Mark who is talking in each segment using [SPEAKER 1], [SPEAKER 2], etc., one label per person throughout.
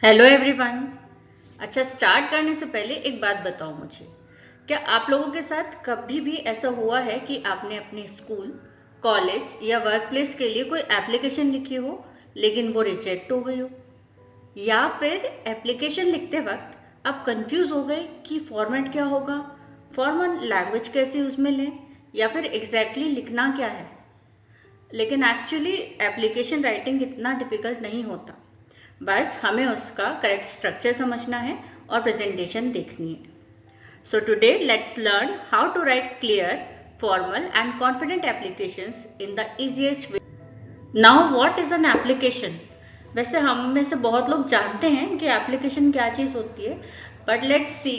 [SPEAKER 1] Hello everyone. अच्छा, start करने से पहले एक बात बताओ मुझे, क्या आप लोगों के साथ कभी भी ऐसा हुआ है कि आपने अपने स्कूल, कॉलेज या वर्क प्लेस के लिए कोई एप्लीकेशन लिखी हो लेकिन वो रिजेक्ट हो गई हो, या फिर एप्लीकेशन लिखते वक्त आप कंफ्यूज हो गए कि फॉर्मेट क्या होगा, फॉर्मल लैंग्वेज कैसे यूज में लें, या फिर एग्जैक्टली लिखना क्या है। लेकिन एक्चुअली एप्लीकेशन राइटिंग इतना डिफिकल्ट नहीं होता, बस हमें उसका करेक्ट स्ट्रक्चर समझना है और प्रेजेंटेशन देखनी है। So today let's learn how to write clear, formal and confident applications in the easiest way. Now what is an application? वैसे हम में से बहुत लोग जानते हैं कि एप्लीकेशन क्या चीज़ होती है, but let's see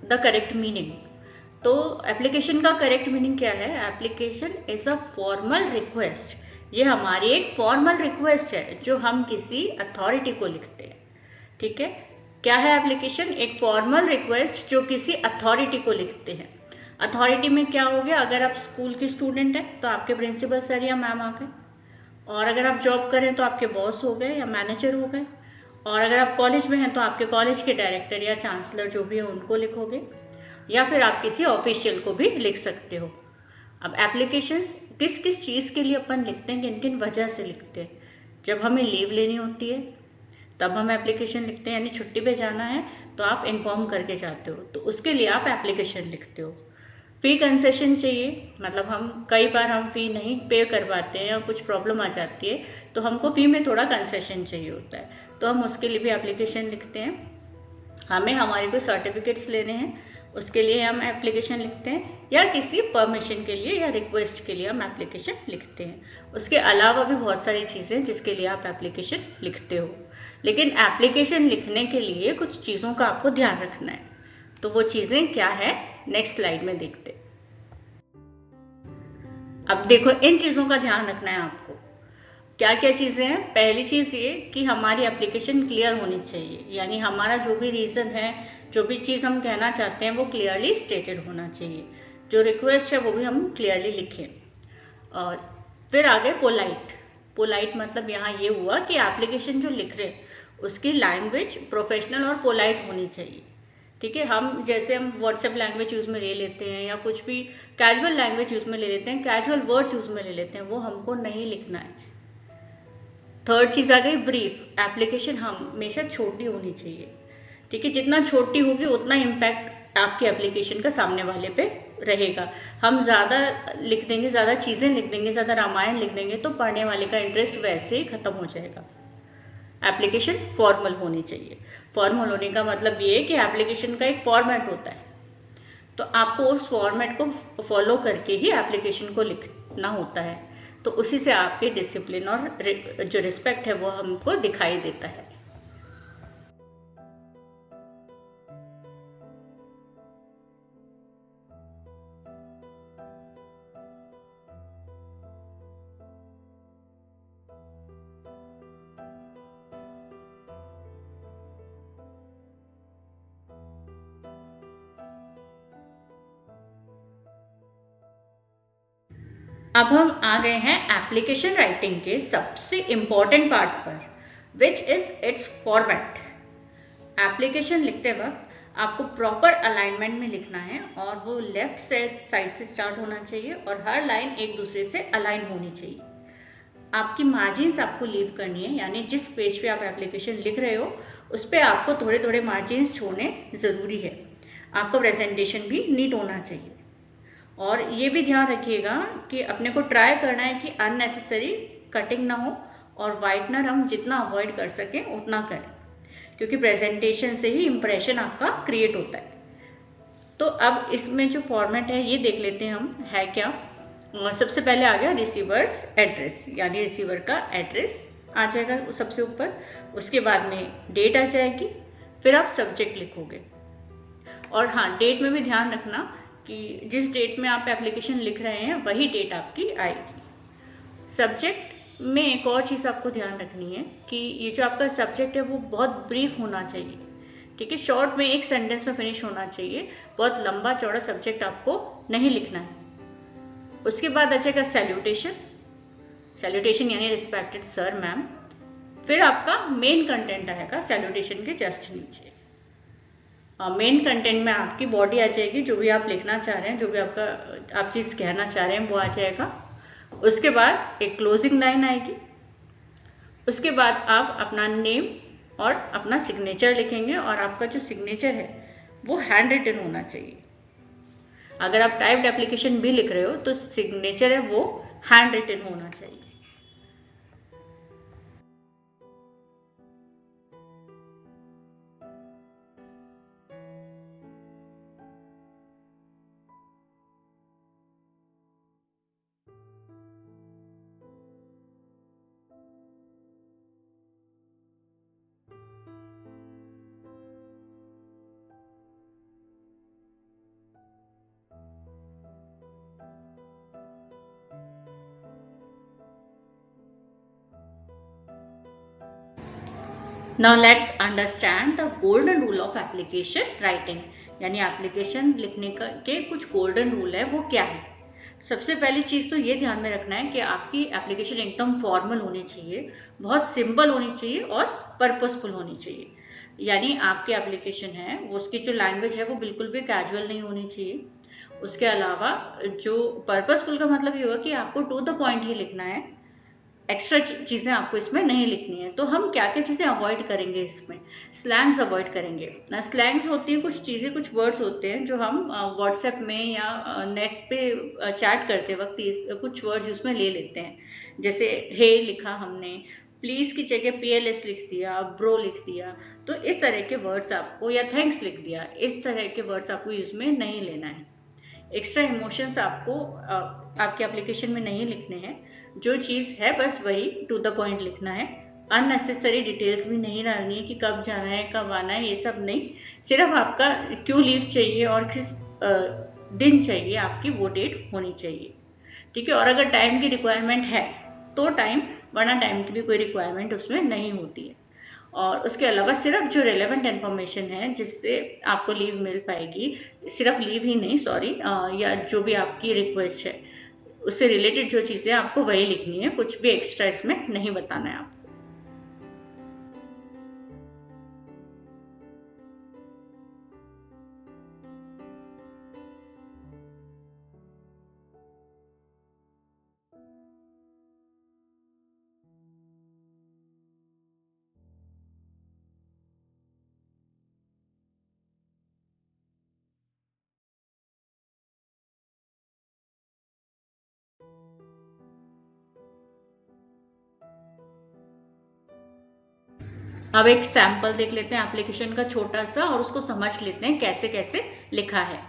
[SPEAKER 1] the correct meaning. तो एप्लीकेशन का करेक्ट मीनिंग क्या है? Application is a formal request. ये हमारी एक फॉर्मल रिक्वेस्ट है जो हम किसी अथॉरिटी को लिखते हैं। ठीक है, क्या है एप्लीकेशन? एक फॉर्मल रिक्वेस्ट जो किसी अथॉरिटी को लिखते हैं। अथॉरिटी में क्या हो गया? अगर आप स्कूल के स्टूडेंट हैं तो आपके प्रिंसिपल सर या मैम आ गए, और अगर आप जॉब करें तो आपके बॉस हो गए या मैनेजर हो गए, और अगर आप कॉलेज में हैं तो आपके कॉलेज के डायरेक्टर या चांसलर जो भी है उनको लिखोगे, या फिर आप किसी ऑफिशियल को भी लिख सकते हो। अब एप्लीकेशंस किस किस चीज़ के लिए अपन लिखते हैं, किन किन वजह से लिखते हैं? जब हमें लीव लेनी होती है तब हम एप्लीकेशन लिखते हैं, यानी छुट्टी पे जाना है तो आप इन्फॉर्म करके जाते हो, तो उसके लिए आप एप्लीकेशन लिखते हो। फी कंसेशन चाहिए, मतलब हम कई बार हम फी नहीं पे कर पाते हैं या कुछ प्रॉब्लम आ जाती है तो हमको फी में थोड़ा कंसेशन चाहिए होता है, तो हम उसके लिए भी एप्लीकेशन लिखते हैं। हमें हमारे कोई सर्टिफिकेट्स लेने हैं उसके लिए हम एप्लीकेशन लिखते हैं, या किसी परमिशन के लिए या रिक्वेस्ट के लिए हम एप्लीकेशन लिखते हैं। उसके अलावा भी बहुत सारी चीज़ें जिसके लिए आप एप्लीकेशन लिखते हो, लेकिन एप्लीकेशन लिखने के लिए कुछ चीज़ों का आपको ध्यान रखना है। तो वो चीज़ें क्या है, नेक्स्ट स्लाइड में देखते हैं। अब देखो, इन चीज़ों का ध्यान रखना है आपको। क्या क्या चीज़ें हैं? पहली चीज़ ये कि हमारी एप्लीकेशन क्लियर होनी चाहिए, यानी हमारा जो भी रीज़न है, जो भी चीज़ हम कहना चाहते हैं वो क्लियरली स्टेटेड होना चाहिए। जो रिक्वेस्ट है वो भी हम क्लियरली लिखें। और फिर आगे पोलाइट। पोलाइट मतलब यहाँ ये हुआ कि एप्लीकेशन जो लिख रहे हैं उसकी लैंग्वेज प्रोफेशनल और पोलाइट होनी चाहिए। ठीक है, हम जैसे हम व्हाट्सएप लैंग्वेज यूज़ में ले लेते हैं या कुछ भी कैजुअल लैंग्वेज यूज़ में ले लेते हैं, कैजुअल वर्ड्स यूज़ में ले लेते हैं, वो हमको नहीं लिखना है। थर्ड चीज़ आ गई ब्रीफ। एप्लीकेशन हमेशा छोटी होनी चाहिए। ठीक है, जितना छोटी होगी उतना इम्पैक्ट आपके एप्लीकेशन का सामने वाले पे रहेगा। हम ज़्यादा लिख देंगे, ज़्यादा चीज़ें लिख देंगे, ज़्यादा रामायण लिख देंगे तो पढ़ने वाले का इंटरेस्ट वैसे ही खत्म हो जाएगा। एप्लीकेशन फॉर्मल होनी चाहिए। फॉर्मल होने का मतलब ये है कि एप्लीकेशन का एक फॉर्मेट होता है, तो आपको उस फॉर्मेट को फॉलो करके ही एप्लीकेशन को लिखना होता है। तो उसी से आपके डिसिप्लिन और जो रिस्पेक्ट है वो हमको दिखाई देता है। अब हम आ गए हैं एप्लीकेशन राइटिंग के सबसे इंपॉर्टेंट पार्ट पर, which is it's format. Application लिखते वक्त आपको प्रॉपर अलाइनमेंट में लिखना है, और वो लेफ्ट साइड से स्टार्ट होना चाहिए और हर लाइन एक दूसरे से अलाइन होनी चाहिए। आपकी मार्जिन्स आपको लीव करनी है, यानी जिस पेज पे आप एप्लीकेशन लिख रहे हो उस पर आपको थोड़े थोड़े मार्जिन्स छोड़ने ज़रूरी है। आपका प्रेजेंटेशन भी नीट होना चाहिए। और ये भी ध्यान रखिएगा कि अपने को ट्राई करना है कि अननेसेसरी कटिंग ना हो, और वाइटनर हम जितना अवॉइड कर सकें उतना करें, क्योंकि प्रेजेंटेशन से ही इंप्रेशन आपका क्रिएट होता है। तो अब इसमें जो फॉर्मेट है ये देख लेते हैं हम है क्या। सबसे पहले आ गया रिसीवर्स एड्रेस, यानी रिसीवर का एड्रेस आ जाएगा सबसे ऊपर। उसके बाद में डेट आ जाएगी, फिर आप सब्जेक्ट लिखोगे। और हाँ, डेट में भी ध्यान रखना कि जिस डेट में आप एप्लीकेशन लिख रहे हैं वही डेट आपकी आएगी। सब्जेक्ट में एक और चीज़ आपको ध्यान रखनी है कि ये जो आपका सब्जेक्ट है वो बहुत ब्रीफ होना चाहिए। ठीक है, शॉर्ट में एक सेंटेंस में फिनिश होना चाहिए, बहुत लंबा चौड़ा सब्जेक्ट आपको नहीं लिखना है। उसके बाद आ जाएगा सैल्यूटेशन। सैल्यूटेशन यानी रिस्पेक्टेड सर मैम। फिर आपका मेन कंटेंट आएगा सैल्यूटेशन के जस्ट नीचे। मेन कंटेंट में आपकी बॉडी आ जाएगी, जो भी आप लिखना चाह रहे हैं, जो भी आप चीज़ कहना चाह रहे हैं वो आ जाएगा। उसके बाद एक क्लोजिंग लाइन आएगी। उसके बाद आप अपना नेम और अपना सिग्नेचर लिखेंगे, और आपका जो सिग्नेचर है वो हैंड रिटन होना चाहिए। अगर आप टाइप्ड एप्लीकेशन भी लिख रहे हो तो सिग्नेचर है वो हैंड रिटन होना चाहिए। Now let's understand the golden rule of application writing, यानी एप्लीकेशन लिखने के कुछ गोल्डन रूल है, वो क्या है। सबसे पहली चीज तो ये ध्यान में रखना है कि आपकी एप्लीकेशन एकदम फॉर्मल होनी चाहिए, बहुत सिंपल होनी चाहिए और पर्पसफुल होनी चाहिए। यानी आपकी एप्लीकेशन है उसकी जो लैंग्वेज है वो बिल्कुल भी कैजुअल नहीं होनी चाहिए। उसके अलावा जो पर्पसफुल का मतलब ये होगा कि आपको टू द पॉइंट ही लिखना है, एक्स्ट्रा चीजें आपको इसमें नहीं लिखनी है। तो हम क्या क्या चीजें अवॉइड करेंगे इसमें, स्लैंग्स अवॉइड करेंगे। स्लैंग्स होती है कुछ चीजें, कुछ वर्ड्स होते हैं जो हम व्हाट्सएप में या नेट पे चैट करते वक्त कुछ वर्ड्स उसमें ले लेते हैं। जैसे हे लिखा हमने, प्लीज की जगह PLS लिख दिया, ब्रो लिख दिया। तो इस तरह के वर्ड्स आपको, या थैंक्स लिख दिया, इस तरह के वर्ड्स आपको यूज में नहीं लेना है। एक्स्ट्रा इमोशंस आपको आपके एप्लीकेशन में नहीं लिखने हैं। जो चीज़ है बस वही टू द पॉइंट लिखना है। अननेसेसरी डिटेल्स भी नहीं डालनी है कि कब जाना है, कब आना है, ये सब नहीं। सिर्फ आपका क्यों लीव चाहिए और किस दिन चाहिए, आपकी वो डेट होनी चाहिए। ठीक है। और अगर टाइम की रिक्वायरमेंट है तो टाइम, वरना टाइम की भी कोई रिक्वायरमेंट उसमें नहीं होती है। और उसके अलावा सिर्फ जो रेलेवेंट इन्फॉर्मेशन है जिससे आपको लीव मिल पाएगी, सिर्फ लीव ही नहीं, सॉरी, या जो भी आपकी रिक्वेस्ट है उससे रिलेटेड जो चीजें आपको वही लिखनी है, कुछ भी एक्स्ट्रा इसमें नहीं बताना है आपको। अब एक सैंपल देख लेते हैं एप्लीकेशन का छोटा सा, और उसको समझ लेते हैं कैसे कैसे लिखा है।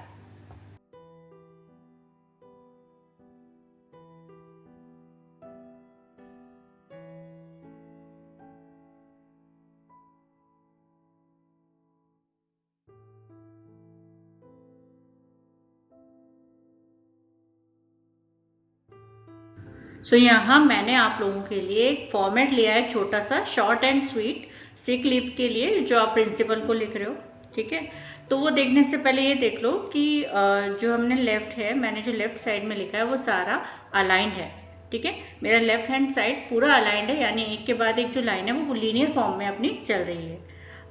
[SPEAKER 1] सो यहाँ मैंने आप लोगों के लिए एक फॉर्मेट लिया है छोटा सा, short and sweet, sick leave के लिए, जो आप प्रिंसिपल को लिख रहे हो। ठीक है। तो वो देखने से पहले ये देख लो कि जो हमने लेफ्ट है, मैंने जो लेफ्ट साइड में लिखा है वो सारा अलाइंड है। ठीक है। मेरा लेफ्ट हैंड साइड पूरा अलाइंड है, यानी एक के बाद एक जो लाइन है वो लीनियर फॉर्म में अपनी चल रही है।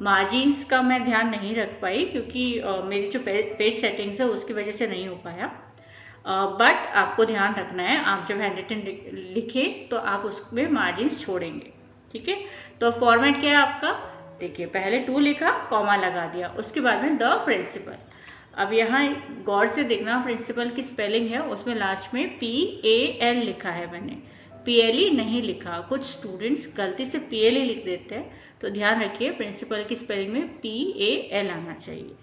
[SPEAKER 1] मार्जिन्स का मैं ध्यान नहीं रख पाई क्योंकि मेरी जो पेज सेटिंग्स है उसकी वजह से नहीं हो पाया। बट आपको ध्यान रखना है, आप जब हैंड रिटन लिखे तो आप उसमें मार्जिन्स छोड़ेंगे। ठीक है। तो फॉर्मेट क्या है आपका, देखिए पहले 2 लिखा, कॉमा लगा दिया, उसके बाद में द प्रिंसिपल। अब यहाँ गौर से देखना, प्रिंसिपल की स्पेलिंग है उसमें लास्ट में PAL लिखा है, मैंने PLE नहीं लिखा। कुछ स्टूडेंट्स गलती से PLE लिख देते हैं, तो ध्यान रखिए प्रिंसिपल की स्पेलिंग में PAL आना चाहिए।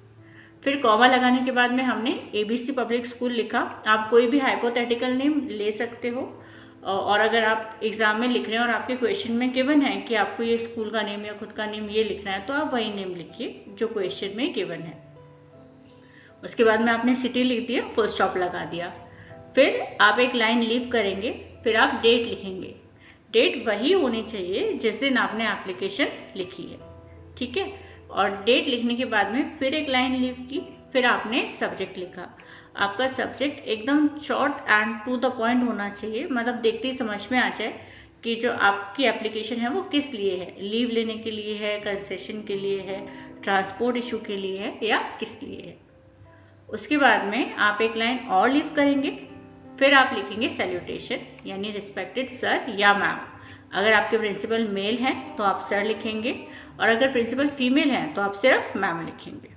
[SPEAKER 1] फिर कॉमा लगाने के बाद में हमने ABC पब्लिक स्कूल लिखा। आप कोई भी हाइपोथेटिकल नेम ले सकते हो, और अगर आप एग्जाम में लिख रहे हैं और आपके क्वेश्चन में गिवन है कि आपको ये स्कूल का नेम या खुद का नेम ये लिखना है, तो आप वही नेम लिखिए जो क्वेश्चन में गिवन है। उसके बाद में आपने सिटी लिख दिया, फुल स्टॉप लगा दिया। फिर आप एक लाइन लीव करेंगे, फिर आप डेट लिखेंगे। डेट वही होनी चाहिए जिस दिन आपने एप्लीकेशन लिखी है। ठीक है। और डेट लिखने के बाद में फिर एक लाइन लीव की, फिर आपने सब्जेक्ट लिखा। आपका सब्जेक्ट एकदम short and to the point होना चाहिए, मतलब देखते ही समझ में आ जाए कि जो आपकी एप्लीकेशन है वो किस लिए है, लीव लेने के लिए है, कंसेशन के लिए है, ट्रांसपोर्ट इशू के लिए है या किस लिए है। उसके बाद में आप एक लाइन और लीव करेंगे, फिर आप लिखेंगे सैल्यूटेशन यानी रिस्पेक्टेड सर या मैम। अगर आपके प्रिंसिपल मेल हैं तो आप सर लिखेंगे, और अगर प्रिंसिपल फीमेल हैं तो आप सिर्फ मैम लिखेंगे।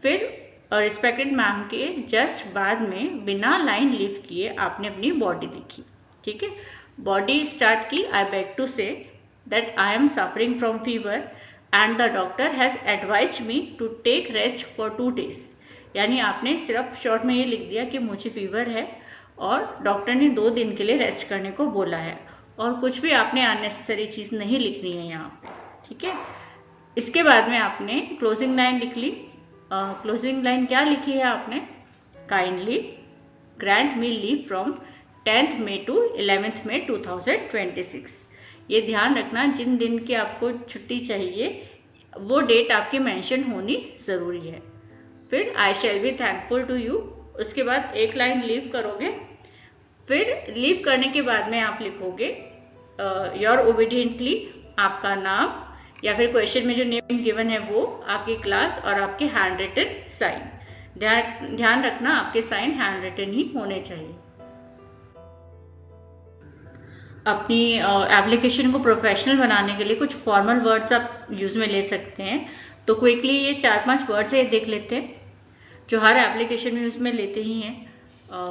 [SPEAKER 1] फिर रिस्पेक्टेड मैम के जस्ट बाद में बिना लाइन लीव किए आपने अपनी बॉडी लिखी। ठीक है, बॉडी स्टार्ट की, I beg to say that I am suffering from fever and the doctor has advised me to take rest for 2 days। यानी आपने सिर्फ शॉर्ट में ये लिख दिया कि मुझे फीवर है और डॉक्टर ने 2 दिन के लिए रेस्ट करने को बोला है, और कुछ भी आपने अननेसेसरी चीज नहीं लिखनी है यहाँ पे। ठीक है, इसके बाद में आपने क्लोजिंग लाइन लिख ली। क्लोजिंग लाइन क्या लिखी है आपने, kindly grant me leave from 10th May to 11th May 2026। ये ध्यान रखना, जिन दिन की आपको छुट्टी चाहिए वो डेट आपकी मेंशन होनी जरूरी है। फिर I shall be thankful to you, उसके बाद एक लाइन लीव करोगे। फिर लीव करने के बाद में आप लिखोगे योर ओबीडियंटली, आपका नाम या फिर क्वेश्चन में जो नेम गिवन है वो, आपकी क्लास और आपके हैंड रिटन साइन। ध्यान रखना आपके साइन हैंड रिटन ही होने चाहिए। अपनी एप्लीकेशन को प्रोफेशनल बनाने के लिए कुछ फॉर्मल वर्ड्स आप यूज में ले सकते हैं। तो क्विकली ये 4-5 वर्ड्स है, देख लेते हैं जो हर एप्लीकेशन में यूज में लेते ही हैं।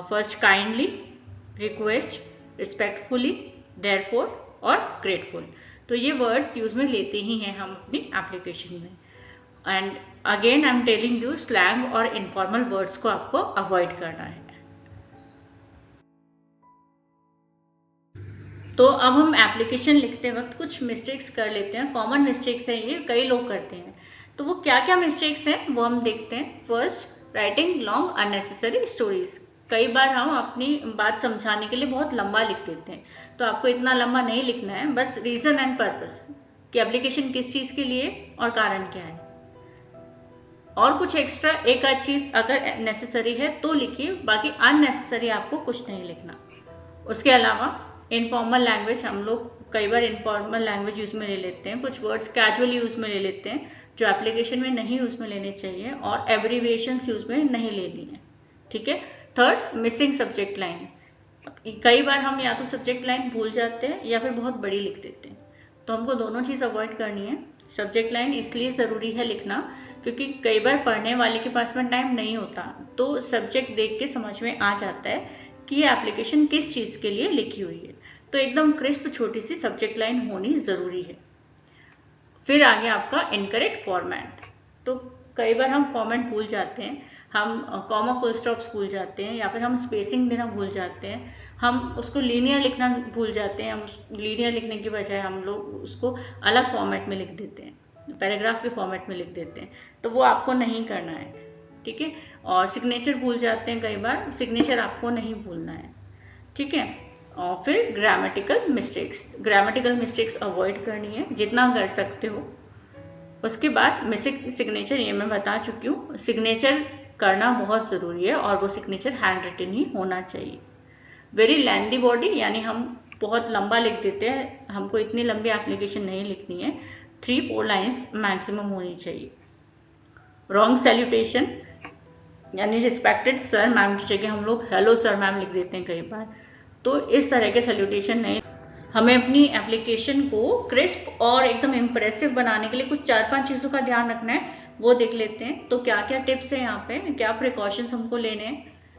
[SPEAKER 1] First kindly, request, respectfully, therefore और ग्रेटफुल। तो ये वर्ड्स यूज में लेते ही हैं हम अपनी एप्लीकेशन में। And again I am telling you, slang और इनफॉर्मल वर्ड्स को आपको अवॉइड करना है। तो अब हम एप्लीकेशन लिखते वक्त कुछ मिस्टेक्स कर लेते हैं, कॉमन मिस्टेक्स है ये, कई लोग करते हैं। तो वो क्या क्या मिस्टेक्स हैं वो हम देखते हैं। First, writing long unnecessary stories. कई बार हम अपनी बात समझाने के लिए बहुत लंबा लिख देते हैं, तो आपको इतना लंबा नहीं लिखना है, बस रीजन एंड पर्पस कि एप्लीकेशन किस चीज के लिए और कारण क्या है। और कुछ एक्स्ट्रा एक आध चीज अगर नेसेसरी है तो लिखिए, बाकी अननेसेसरी आपको कुछ नहीं लिखना। उसके अलावा इनफॉर्मल लैंग्वेज, हम लोग कई बार इनफॉर्मल लैंग्वेज यूज में ले लेते हैं, कुछ वर्ड्स कैजुअली यूज में ले लेते हैं जो एप्लीकेशन में नहीं यूज में लेने चाहिए, और एब्रीविएशंस यूज में नहीं लेनी है। ठीक है। Third, missing subject line. कई बार हम या तो सब्जेक्ट लाइन भूल जाते हैं या फिर बहुत बड़ी लिख देते हैं, तो हमको दोनों चीज अवॉइड करनी है। सब्जेक्ट लाइन इसलिए जरूरी है लिखना क्योंकि कई बार पढ़ने वाले के पास में टाइम नहीं होता, तो सब्जेक्ट देख के समझ में आ जाता है कि ये एप्लीकेशन किस चीज के लिए लिखी हुई है। तो एकदम क्रिस्प छोटी सी सब्जेक्ट लाइन होनी जरूरी है। फिर आगे आपका इनकरेक्ट फॉर्मेट। तो कई बार हम फॉर्मेट भूल जाते हैं, हम कॉमा फुल स्टॉप्स भूल जाते हैं, या फिर हम स्पेसिंग देना भूल जाते हैं, हम उसको लीनियर लिखना भूल जाते हैं। हम लीनियर लिखने की बजाय हम लोग उसको अलग फॉर्मेट में लिख देते हैं, पैराग्राफ के फॉर्मेट में लिख देते हैं, तो वो आपको नहीं करना है। ठीक है। और सिग्नेचर भूल जाते हैं कई बार, सिग्नेचर आपको नहीं भूलना है। ठीक है। और फिर ग्रामेटिकल मिस्टेक्स अवॉइड करनी है जितना कर सकते हो। उसके बाद मिसिंग सिग्नेचर, ये मैं बता चुकी हूँ, सिग्नेचर करना बहुत जरूरी है और वो सिग्नेचर हैंड रिटन ही होना चाहिए। वेरी लेंथी बॉडी, यानी हम बहुत लंबा लिख देते हैं, हमको इतनी लंबी एप्लीकेशन नहीं लिखनी है, 3-4 लाइन्स मैक्सिमम होनी चाहिए। रॉन्ग सैल्यूटेशन, यानी रिस्पेक्टेड सर मैम की जगह हम लोग हेलो सर मैम लिख देते हैं कई बार, तो इस तरह के सैल्यूटेशन नहीं। हमें अपनी एप्लीकेशन को क्रिस्प और एकदम इम्प्रेसिव बनाने के लिए कुछ 4-5 चीजों का ध्यान रखना है, वो देख लेते हैं। तो क्या क्या टिप्स है यहाँ पे, क्या प्रिकॉशंस हमको लेने हैं।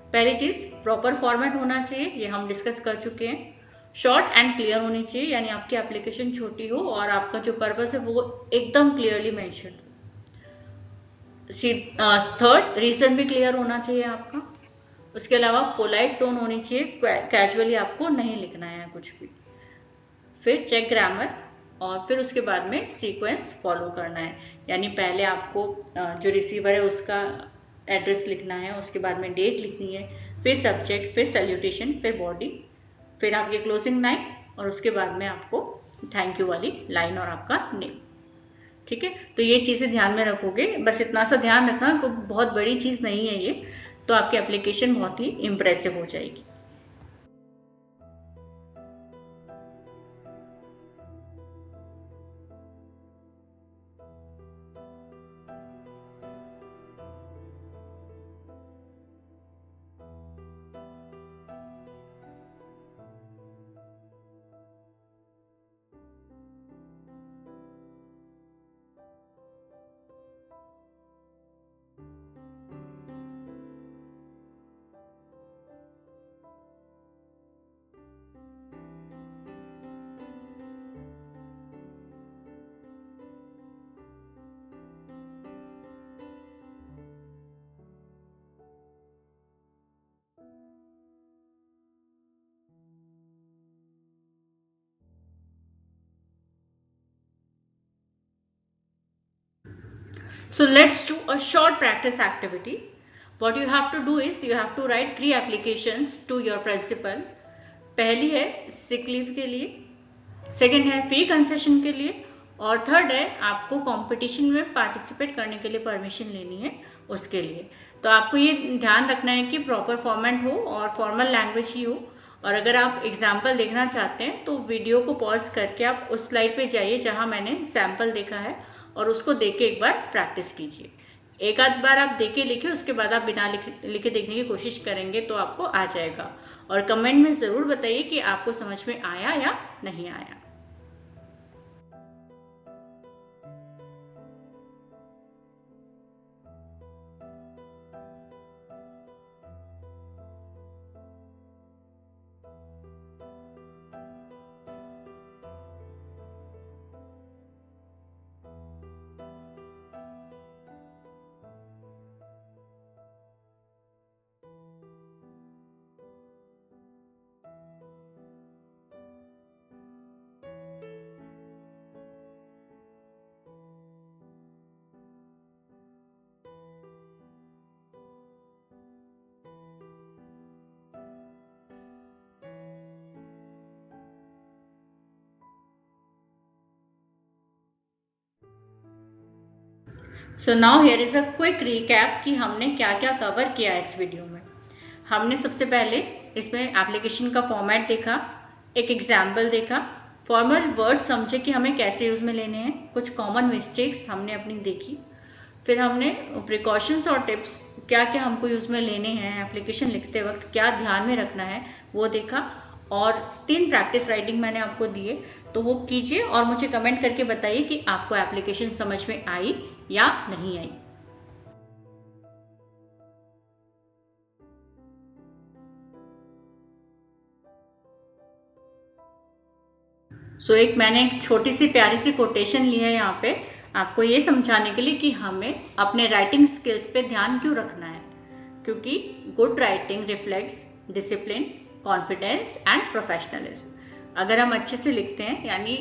[SPEAKER 1] पहली चीज, प्रॉपर फॉर्मेट होना चाहिए, ये हम डिस्कस कर चुके हैं। शॉर्ट एंड क्लियर होनी चाहिए, यानी आपकी एप्लीकेशन छोटी हो और आपका जो पर्पस है वो एकदम क्लियरली मेंशन हो। थर्ड, रीजन भी क्लियर होना चाहिए आपका। उसके अलावा पोलाइट टोन होनी चाहिए, कैजुअली आपको नहीं लिखना है कुछ भी। फिर चेक ग्रामर, और फिर उसके बाद में सीक्वेंस फॉलो करना है, यानी पहले आपको जो रिसीवर है उसका एड्रेस लिखना है, उसके बाद में डेट लिखनी है, फिर सब्जेक्ट, फिर सैल्यूटेशन, फिर बॉडी, फिर आपकी क्लोजिंग लाइन, और उसके बाद में आपको थैंक यू वाली लाइन और आपका नेम। ठीक है। तो ये चीजें ध्यान में रखोगे, बस इतना सा ध्यान रखना, बहुत बड़ी चीज नहीं है ये, तो आपकी एप्लीकेशन बहुत ही इंप्रेसिव हो जाएगी। So let's do a short practice activity. What you have to do is you have to write 3 applications to your principal. पहली है sick leave के लिए, सेकेंड है फी कंसेशन के लिए, और थर्ड है आपको कंपटीशन में पार्टिसिपेट करने के लिए परमिशन लेनी है उसके लिए। तो आपको ये ध्यान रखना है कि प्रॉपर फॉर्मेट हो और फॉर्मल लैंग्वेज ही हो। और अगर आप एग्जाम्पल देखना चाहते हैं तो वीडियो को पॉज करके आप उस स्लाइड पे जाइए जहां मैंने सैंपल देखा है और उसको देख के एक बार प्रैक्टिस कीजिए। एक आध बार आप देखे लिखे, उसके बाद आप बिना लिखे देखने की कोशिश करेंगे तो आपको आ जाएगा। और कमेंट में जरूर बताइए कि आपको समझ में आया या नहीं आया। So now here is a quick recap कि हमने क्या क्या कवर किया है इस वीडियो में। हमने सबसे पहले इसमें एप्लीकेशन का फॉर्मेट देखा, एक एग्जाम्पल देखा, फॉर्मल वर्ड समझे कि हमें कैसे यूज में लेने हैं, कुछ कॉमन मिस्टेक्स हमने अपनी देखी, फिर हमने प्रिकॉशंस और टिप्स क्या क्या हमको यूज में लेने हैं, एप्लीकेशन लिखते वक्त क्या ध्यान में रखना है वो देखा, और 3 प्रैक्टिस राइटिंग मैंने आपको दिए, तो वो कीजिए और मुझे कमेंट करके बताइए कि आपको एप्लीकेशन समझ में आई या नहीं आई। एक मैंने एक छोटी सी प्यारी सी कोटेशन ली है यहाँ पे आपको ये समझाने के लिए कि हमें अपने राइटिंग स्किल्स पे ध्यान क्यों रखना है, क्योंकि good writing reflects discipline, confidence and professionalism. अगर हम अच्छे से लिखते हैं यानी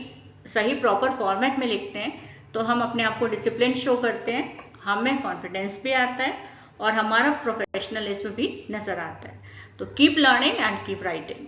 [SPEAKER 1] सही प्रॉपर फॉर्मेट में लिखते हैं तो हम अपने आप को डिसिप्लिन शो करते हैं, हमें कॉन्फिडेंस भी आता है और हमारा प्रोफेशनलिज्म भी नजर आता है। तो keep learning and keep writing.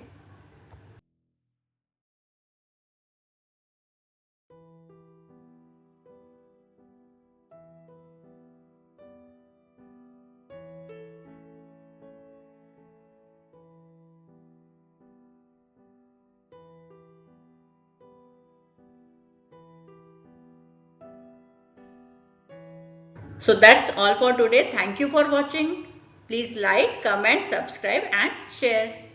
[SPEAKER 1] So that's all for today. Thank you for watching. Please like, comment, subscribe and share.